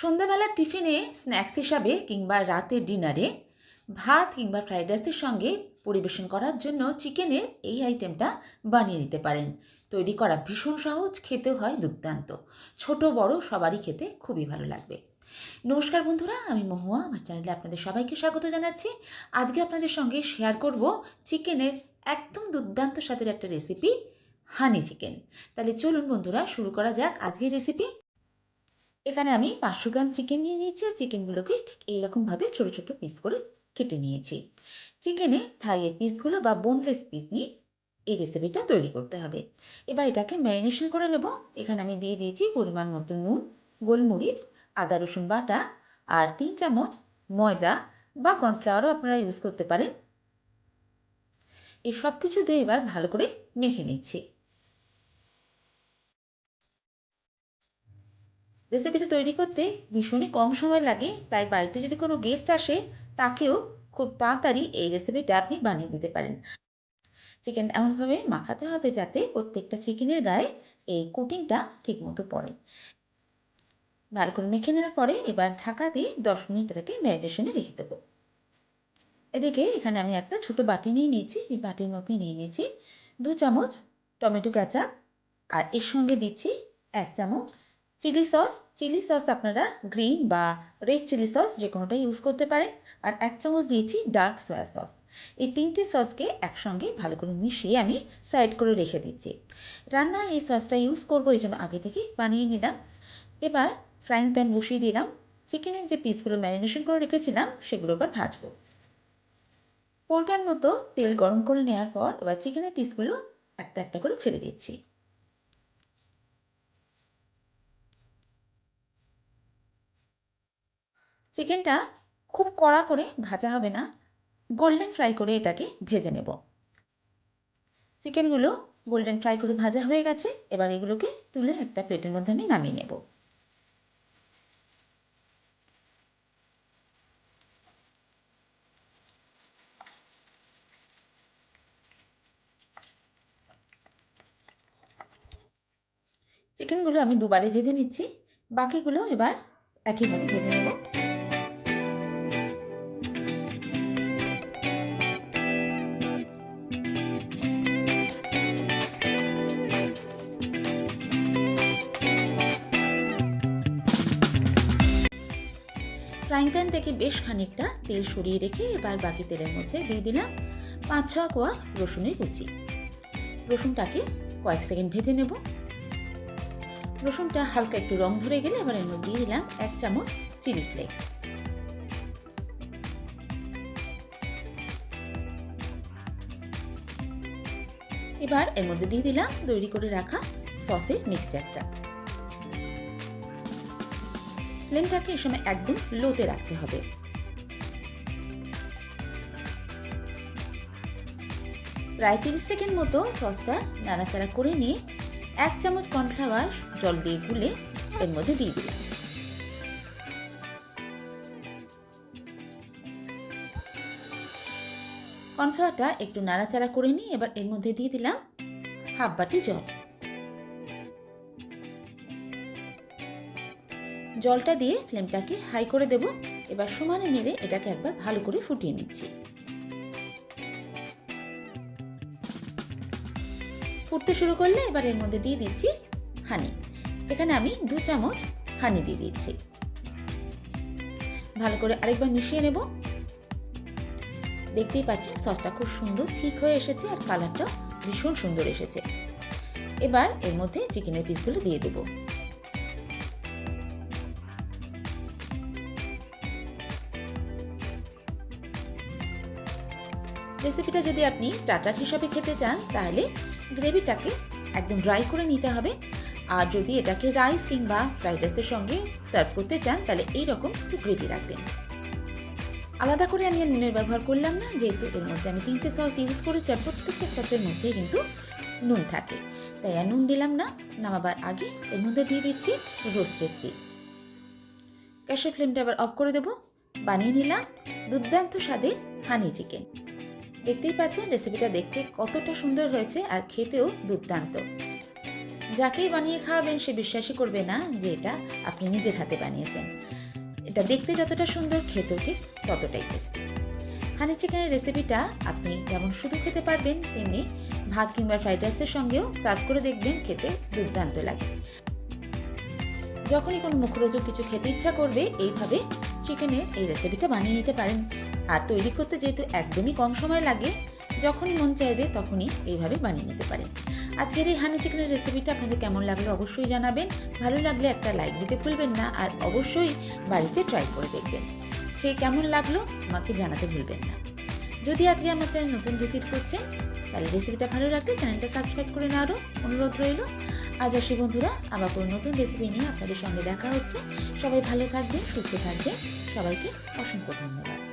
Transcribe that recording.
সন্ধ্যাবেলার টিফিনে স্ন্যাক্স হিসাবে কিংবা রাতের ডিনারে ভাত কিংবা ফ্রাইড রাইসের সঙ্গে পরিবেশন করার জন্য চিকেনের এই আইটেমটা বানিয়ে নিতে পারেন। তৈরি করা ভীষণ সহজ, খেতেও হয় দুর্দান্ত। ছোট বড় সবারই খেতে খুবই ভালো লাগবে। নমস্কার বন্ধুরা, আমি মহুয়া। আমার চ্যানেলে আপনাদের সবাইকে স্বাগত জানাচ্ছি। আজকে আপনাদের সঙ্গে শেয়ার করব চিকেনের একদম দুর্দান্ত স্বাদের একটা রেসিপি, হানি চিকেন। তাহলে চলুন বন্ধুরা, শুরু করা যাক আজকের রেসিপি। এখানে আমি 500 গ্রাম চিকেন নিয়ে নিয়েছি। চিকেনগুলোকে ঠিক এইরকমভাবে ছোটো ছোটো পিস করে কেটে নিয়েছি। চিকেনে থাইয়ের পিসগুলো বা বোনলেস পিস নিয়ে এই রেসিপিটা তৈরি করতে হবে। এবার এটাকে ম্যারিনেশন করে নেব। এখানে আমি দিয়ে দিয়েছি পরিমাণ মতো নুন, গোলমরিচ, আদা রসুন বাটা আর 3 চামচ ময়দা বা কর্নফ্লাওয়ারও আপনারা ইউজ করতে পারেন। এই সব কিছু দিয়ে এবার ভালো করে মেখে নিচ্ছি। রেসিপিটা তৈরি করতে ভীষণই কম সময় লাগে, তাই বাড়িতে যদি কোনো গেস্ট আসে তাকেও খুব তাড়াতাড়ি এই রেসিপিটা আপনি বানিয়ে দিতে পারেন। চিকেন এমনভাবে মাখাতে হবে যাতে প্রত্যেকটা চিকেনের গায়ে এই কোটিংটা ঠিকমতো পড়ে। ভালো করে মেখে নেওয়ার পরে এবার ঢাকা দিয়ে 10 মিনিট এটাকে ম্যারিনেশনে রেখে দেবো। এদিকে এখানে আমি একটা ছোটো বাটি নিয়ে নিয়েছি। এই বাটির মধ্যে নিয়ে নিয়েছি 2 চামচ টমেটো কেচাপ, আর এর সঙ্গে দিচ্ছি 1 চামচ চিলি সস। চিলি সস আপনারা গ্রিন বা রেড চিলি সস যে কোনোটাই ইউজ করতে পারেন। আর 1 চামচ দিয়েছি ডার্ক সয়া সস। এই 3টে সসকে একসঙ্গে ভালো করে মিশিয়ে আমি সাইড করে রেখে দিচ্ছি। রান্নায় এই সসটা ইউজ করবো, এই জন্য আগে থেকে বানিয়ে নিলাম। এবার ফ্রাইং প্যান বসিয়ে দিলাম। চিকেনের যে পিসগুলো ম্যারিনেশন করে রেখেছিলাম সেগুলো এবার ভাজবো। পরিমাণ মতো তেল গরম করে নেওয়ার পর এবার চিকেনের পিসগুলো একটা একটা করে ছেড়ে দিচ্ছি। চিকেনটা খুব কড়া করে ভাজা হবে না, গোল্ডেন ফ্রাই করে এটাকে ভেজে নেব। চিকেনগুলো গোল্ডেন ফ্রাই করে ভাজা হয়ে গেছে। এবার এগুলোকে তুলে একটা প্লেটের মধ্যে আমি নামিয়ে নেব। চিকেনগুলো আমি দুবারে ভেজে নিচ্ছি, বাকিগুলো এবার একইভাবে ভেজে নেব। ফ্রাইং প্যান থেকে বেশ খানিকটা তেল সরিয়ে রেখে এবার বাকি তেলের মধ্যে দিয়ে দিলাম 5-6 কোয়া রসুনের কুচি। রসুনটাকে কয়েক সেকেন্ড ভেজে নেব। রসুনটা হালকা একটু রং ধরে গেলে এবার এর মধ্যে দিয়ে দিলাম 1 চামচ চিলি ফ্লেক্স। এবার এর মধ্যে দিয়ে দিলাম তৈরি করে রাখা সসের মিক্সচারটা। ফ্লেমটাকে এই সময় একদম লোতে রাখতে হবে। প্রায় 30 সেকেন্ড মতো সসটা নাড়াচাড়া করে নিয়ে 1 চামচ কর্নফ্লাওয়ার জল দিয়ে গুলে এর মধ্যে দিয়ে দিলাম। কর্নফ্লাওয়ারটা একটু নাড়াচাড়া করে নিয়ে এবার এর মধ্যে দিয়ে দিলাম হাফ বাটি জল। জলটা দিয়ে ফ্লেমটাকে হাই করে দেব। এবার সমানে নেড়ে এটাকে একবার ভালো করে ফুটিয়ে নিচ্ছি। ফুটতে শুরু করলে এবার এর মধ্যে দিয়ে দিচ্ছি হানি। এখানে আমি 2 চামচ হানি দিয়ে দিচ্ছি। ভালো করে আরেকবার মিশিয়ে নেব। দেখতেই পাচ্ছেন সসটা খুব সুন্দর ঠিক হয়ে এসেছে আর কালারটাও ভীষণ সুন্দর এসেছে। এবার এর মধ্যে চিকেনের পিসগুলো দিয়ে দেব। রেসিপিটা যদি আপনি স্টার্টার হিসাবে খেতে চান তাহলে গ্রেভিটাকে একদম ড্রাই করে নিতে হবে। আর যদি এটাকে রাইস কিংবা ফ্রাইড রাইসের সঙ্গে সার্ভ করতে চান তাহলে এইরকম একটু গ্রেভি রাখবেন। আলাদা করে আমি নুনের ব্যবহার করলাম না, যেহেতু এর মধ্যে আমি 3টে সস ইউজ করেছি আর প্রত্যেকটা সসের মধ্যেই কিন্তু নুন থাকে, তাই আর নুন দিলাম না। নামাবার আগে এর মধ্যে দিয়ে দিচ্ছি রোস্টেড তিল। গ্যাসের ফ্লেমটা আবার অফ করে দেবো। বানিয়ে নিলাম দুর্দান্ত স্বাদের হানি চিকেন। দেখতেই পাচ্ছেন রেসিপিটা দেখতে কতটা সুন্দর হয়েছে আর খেতেও দুর্দান্ত। যাকেই বানিয়ে খাওয়াবেন সে বিশ্বাসই করবে না যে এটা আপনি নিজের হাতে বানিয়েছেন। এটা দেখতে যতটা সুন্দর, খেতেও ঠিক ততটাই টেস্টি। হানি চিকেনের রেসিপিটা আপনি যেমন শুধু খেতে পারবেন, তেমনি ভাত কিংবা ফ্রাইড রাইসের সঙ্গেও সার্ভ করে দেখবেন, খেতে দুর্দান্ত লাগে। যখনই কোনো মুখরোচক কিছু খেতে ইচ্ছা করবে, এইভাবে চিকেনের এই রেসিপিটা বানিয়ে নিতে পারেন। আর তৈরি করতে যেহেতু একদমই কম সময় লাগে, যখনই মন চাইবে তখনই এইভাবে বানিয়ে নিতে পারেন। আজকের এই হানি চিকেনের রেসিপিটা আপনাদের কেমন লাগলো অবশ্যই জানাবেন। ভালো লাগলে একটা লাইক দিতে ভুলবেন না, আর অবশ্যই বাড়িতে ট্রাই করে দেখবেন। খেয়ে কেমন লাগলো আমাকে জানাতে ভুলবেন না। যদি আজকে আমার চ্যানেল নতুন ভিজিট করছেন, তাহলে রেসিপিটা ভালো লাগলে চ্যানেলটা সাবস্ক্রাইব করে নেওয়ারও অনুরোধ রইল। আজ আসি বন্ধুরা, আবার কোনো নতুন রেসিপি নিয়ে আপনাদের সঙ্গে দেখা হচ্ছে। সবাই ভালো থাকবেন, সুস্থ থাকবেন। সবাইকে অসংখ্য ধন্যবাদ।